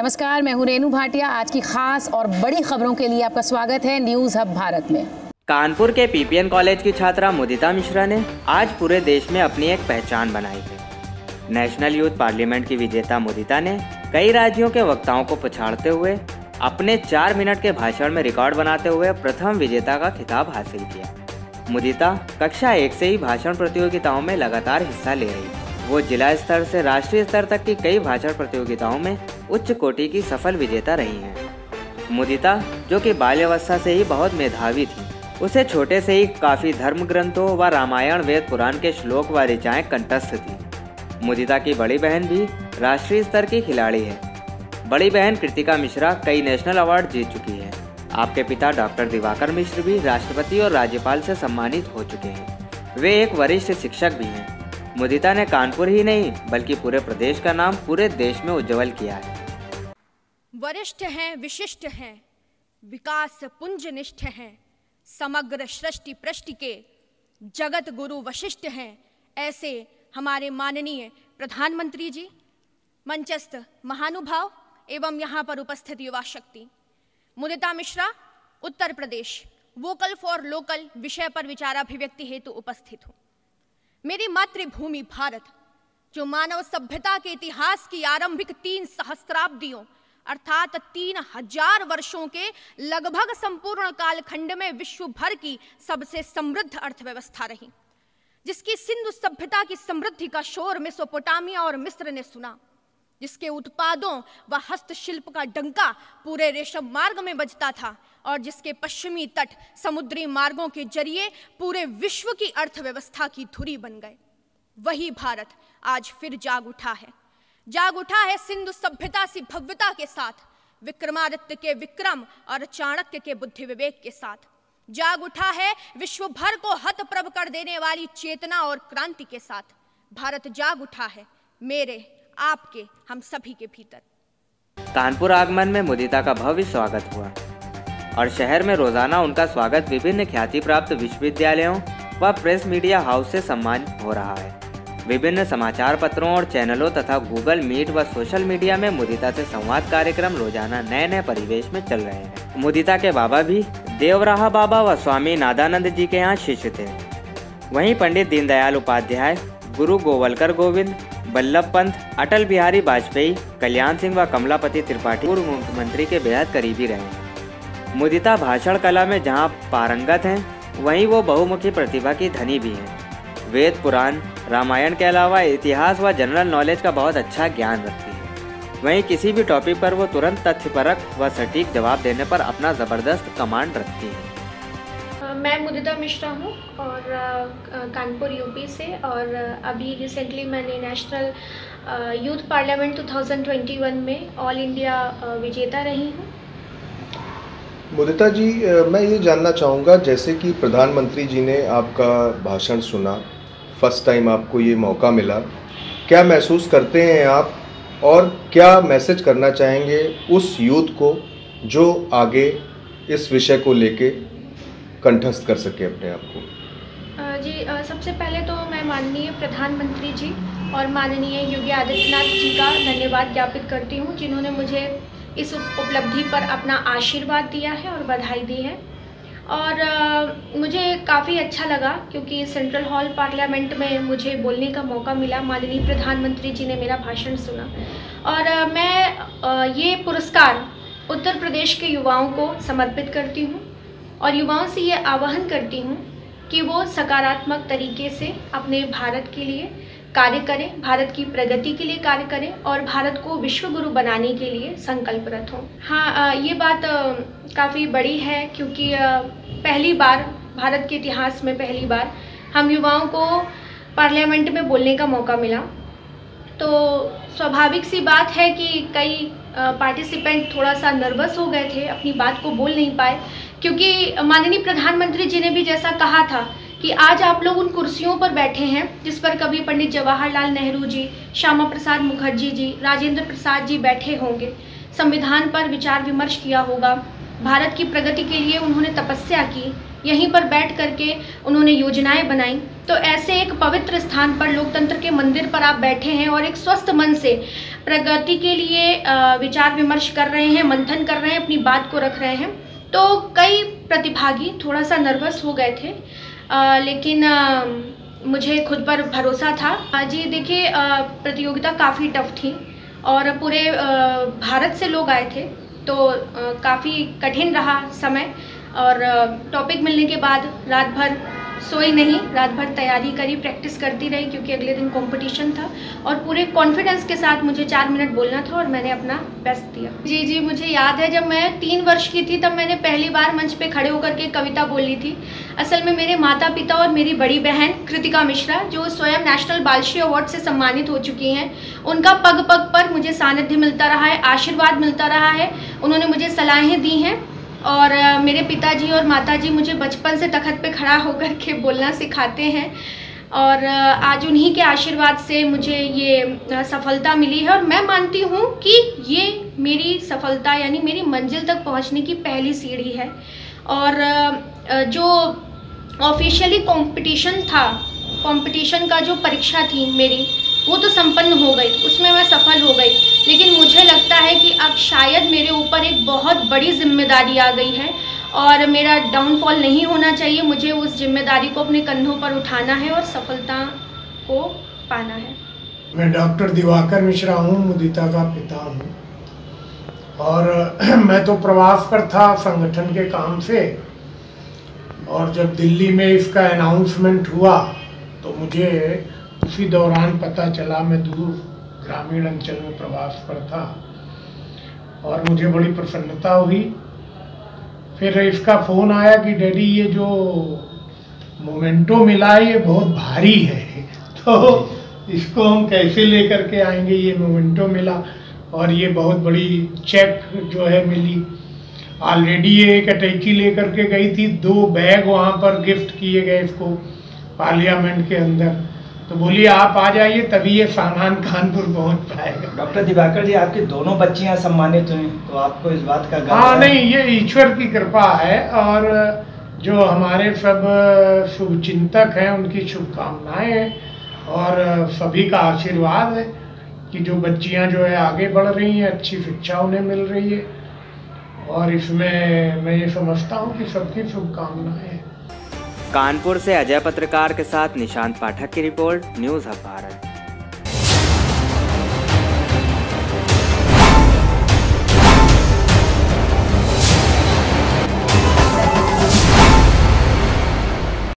नमस्कार, मैं हूं रेनू भाटिया। आज की खास और बड़ी खबरों के लिए आपका स्वागत है न्यूज हब भारत में। कानपुर के पीपीएन कॉलेज की छात्रा मुदिता मिश्रा ने आज पूरे देश में अपनी एक पहचान बनाई है। नेशनल यूथ पार्लियामेंट की विजेता मुदिता ने कई राज्यों के वक्ताओं को पछाड़ते हुए अपने 4 मिनट के भाषण में रिकॉर्ड बनाते हुए प्रथम विजेता का खिताब हासिल किया। मुदिता कक्षा 1 से ही भाषण प्रतियोगिताओं में लगातार हिस्सा ले रही है। वो जिला स्तर से राष्ट्रीय स्तर तक की कई भाषण प्रतियोगिताओं में उच्च कोटि की सफल विजेता रही हैं। मुदिता, जो कि बाल्यावस्था से ही बहुत मेधावी थी, उसे छोटे से ही काफी धर्म ग्रंथों व रामायण वेद पुराण के श्लोक व ऋचाएं कंठस्थ थी। मुदिता की बड़ी बहन भी राष्ट्रीय स्तर की खिलाड़ी है। बड़ी बहन कृतिका मिश्रा कई नेशनल अवार्ड जीत चुकी है। आपके पिता डॉक्टर दिवाकर मिश्र भी राष्ट्रपति और राज्यपाल से सम्मानित हो चुके हैं। वे एक वरिष्ठ शिक्षक भी हैं। मुदिता ने कानपुर ही नहीं बल्कि पूरे प्रदेश का नाम पूरे देश में उज्जवल किया है। वरिष्ठ हैं, विशिष्ट हैं, विकास पुंजनिष्ठ हैं, समग्र सृष्टि पृष्टि के जगत गुरु वशिष्ठ हैं, ऐसे हमारे माननीय प्रधानमंत्री जी, मंचस्थ महानुभाव एवं यहाँ पर उपस्थित युवा शक्ति। Mudita Mishra Uttar Pradesh vocal for local विषय पर विचाराभिव्यक्ति हेतु उपस्थित हूँ। मेरी मातृभूमि भारत, जो मानव सभ्यता के इतिहास की आरंभिक 3 सहस्त्राब्दियों अर्थात 3000 वर्षों के लगभग संपूर्ण कालखंड में विश्व भर की सबसे समृद्ध अर्थव्यवस्था रही, जिसकी सिंधु सभ्यता की समृद्धि का शोर मेसोपोटामिया और मिस्र ने सुना, जिसके उत्पादों व हस्तशिल्प का डंका पूरे रेशम मार्ग में बजता था और जिसके पश्चिमी तट समुद्री मार्गों के जरिए पूरे विश्व की अर्थव्यवस्था की धुरी बन गए। वही भारत आज फिर जाग उठा है सिंधु सभ्यता सी भव्यता के साथ, विक्रमादित्य के विक्रम और चाणक्य के बुद्धि विवेक के साथ। जाग उठा है विश्व भर को हतप्रभ कर देने वाली चेतना और क्रांति के साथ। भारत जाग उठा है मेरे, आपके, हम सभी के भीतर। कानपुर आगमन में मुदिता का भव्य स्वागत हुआ और शहर में रोजाना उनका स्वागत विभिन्न ख्याति प्राप्त विश्वविद्यालयों व प्रेस मीडिया हाउस से सम्मानित हो रहा है। विभिन्न समाचार पत्रों और चैनलों तथा गूगल मीट व सोशल मीडिया में मुदिता से संवाद कार्यक्रम रोजाना नए परिवेश में चल रहे हैं। मुदिता के बाबा भी देवराहा बाबा व स्वामी नादानंद जी के यहाँ शिष्य थे। वहीं पंडित दीनदयाल उपाध्याय, गुरु गोवलकर गोविंद बल्लभ पंत, अटल बिहारी वाजपेयी, कल्याण सिंह व कमलापति त्रिपाठी पूर्व मुख्यमंत्री के बेहद करीबी रहे। मुदिता भाषण कला में जहां पारंगत हैं, वहीं वो बहुमुखी प्रतिभा की धनी भी हैं। वेद पुराण रामायण के अलावा इतिहास व जनरल नॉलेज का बहुत अच्छा ज्ञान रखती है। वहीं किसी भी टॉपिक पर वो तुरंत तथ्यपरक व सटीक जवाब देने पर अपना ज़बरदस्त कमांड रखती है। मैं मुदिता मिश्रा हूँ और कानपुर यूपी से, और अभी रिसेंटली मैंने नेशनल यूथ पार्लियामेंट 2021 में ऑल इंडिया विजेता रही हूँ। मुदिता जी, मैं ये जानना चाहूँगा, जैसे कि प्रधानमंत्री जी ने आपका भाषण सुना, फर्स्ट टाइम आपको ये मौका मिला, क्या महसूस करते हैं आप और क्या मैसेज करना चाहेंगे उस यूथ को जो आगे इस विषय को लेके कंठस्थ कर सके अपने आप को? जी, सबसे पहले तो मैं माननीय प्रधानमंत्री जी और माननीय योगी आदित्यनाथ जी का धन्यवाद ज्ञापित करती हूँ, जिन्होंने मुझे इस उपलब्धि पर अपना आशीर्वाद दिया है और बधाई दी है। और मुझे काफ़ी अच्छा लगा क्योंकि सेंट्रल हॉल पार्लियामेंट में मुझे बोलने का मौका मिला। माननीय प्रधानमंत्री जी ने मेरा भाषण सुना और मैं ये पुरस्कार उत्तर प्रदेश के युवाओं को समर्पित करती हूँ और युवाओं से ये आह्वान करती हूँ कि वो सकारात्मक तरीके से अपने भारत के लिए कार्य करें, भारत की प्रगति के लिए कार्य करें और भारत को विश्व गुरु बनाने के लिए संकल्परत हों। हाँ, ये बात काफ़ी बड़ी है क्योंकि पहली बार भारत के इतिहास में पहली बार हम युवाओं को पार्लियामेंट में बोलने का मौका मिला। तो स्वाभाविक सी बात है कि कई पार्टिसिपेंट थोड़ा सा नर्वस हो गए थे, अपनी बात को बोल नहीं पाए, क्योंकि माननीय प्रधानमंत्री जी ने भी जैसा कहा था कि आज आप लोग उन कुर्सियों पर बैठे हैं जिस पर कभी पंडित जवाहरलाल नेहरू जी, श्यामा प्रसाद मुखर्जी जी, राजेंद्र प्रसाद जी बैठे होंगे। संविधान पर विचार विमर्श किया होगा, भारत की प्रगति के लिए उन्होंने तपस्या की, यहीं पर बैठ करके उन्होंने योजनाएं बनाई तो ऐसे एक पवित्र स्थान पर, लोकतंत्र के मंदिर पर आप बैठे हैं और एक स्वस्थ मन से प्रगति के लिए विचार विमर्श कर रहे हैं, मंथन कर रहे हैं, अपनी बात को रख रहे हैं। तो कई प्रतिभागी थोड़ा सा नर्वस हो गए थे, लेकिन मुझे खुद पर भरोसा था। जी देखिए, प्रतियोगिता काफ़ी टफ थी और पूरे भारत से लोग आए थे, तो काफ़ी कठिन रहा समय। और टॉपिक मिलने के बाद रात भर सोई नहीं, रात भर तैयारी करी, प्रैक्टिस करती रही, क्योंकि अगले दिन कंपटीशन था और पूरे कॉन्फिडेंस के साथ मुझे 4 मिनट बोलना था और मैंने अपना बेस्ट दिया। जी, मुझे याद है जब मैं 3 वर्ष की थी तब मैंने पहली बार मंच पे खड़े होकर के कविता बोली थी। असल में मेरे माता पिता और मेरी बड़ी बहन कृतिका मिश्रा, जो स्वयं नेशनल बालश्री अवार्ड से सम्मानित हो चुकी हैं, उनका पग पग पर मुझे सानिध्य मिलता रहा है, आशीर्वाद मिलता रहा है। उन्होंने मुझे सलाहें दी हैं और मेरे पिताजी और माताजी मुझे बचपन से तख्त पे खड़ा होकर के बोलना सिखाते हैं और आज उन्हीं के आशीर्वाद से मुझे ये सफलता मिली है। और मैं मानती हूँ कि ये मेरी सफलता यानी मेरी मंजिल तक पहुँचने की पहली सीढ़ी है। और जो ऑफिशियली कंपटीशन था, कंपटीशन का जो परीक्षा थी मेरी, वो तो संपन्न हो गई, उसमें मैं सफल हो गई। लेकिन मुझे लगता है कि अब शायद मेरे ऊपर एक बहुत बड़ी जिम्मेदारी आ गई है और मेरा डाउनफॉल नहीं होना चाहिए। मुझे उस जिम्मेदारी को अपने कंधों पर उठाना है और सफलता को पाना है। मैं डॉक्टर दिवाकर मिश्रा हूँ, मुदिता का पिता हूँ और मैं तो प्रवास पर था संगठन के काम से, और जब दिल्ली में इसका अनाउंसमेंट हुआ तो मुझे उसी दौरान पता चला। मैं दूर ग्रामीण अंचल में प्रवास पर था और मुझे बड़ी प्रसन्नता हुई। फिर इसका फ़ोन आया कि डैडी ये जो मोमेंटो मिला है ये बहुत भारी है, तो इसको हम कैसे लेकर के आएंगे। ये मोमेंटो मिला और ये बहुत बड़ी चेक जो है मिली। ऑलरेडी ये एक अटैची लेकर के गई थी, 2 बैग वहाँ पर गिफ्ट किए गए इसको पार्लियामेंट के अंदर। तो बोलिए आप आ जाइए तभी ये सामान कानपुर पहुंच पाएगा। डॉक्टर दिवाकर जी, आपकी दोनों बच्चियां सम्मानित हुई, तो आपको इस बात का गर्व हाँ है? नहीं, ये ईश्वर की कृपा है और जो हमारे सब शुभचिंतक हैं उनकी शुभकामनाएं हैं और सभी का आशीर्वाद है कि जो बच्चियां जो है आगे बढ़ रही हैं, अच्छी शिक्षा उन्हें मिल रही है और इसमें मैं ये समझता हूँ कि सबकी शुभकामनाएं हैं। कानपुर से अजय पत्रकार के साथ निशांत पाठक की रिपोर्ट, न्यूज़ हब भारत।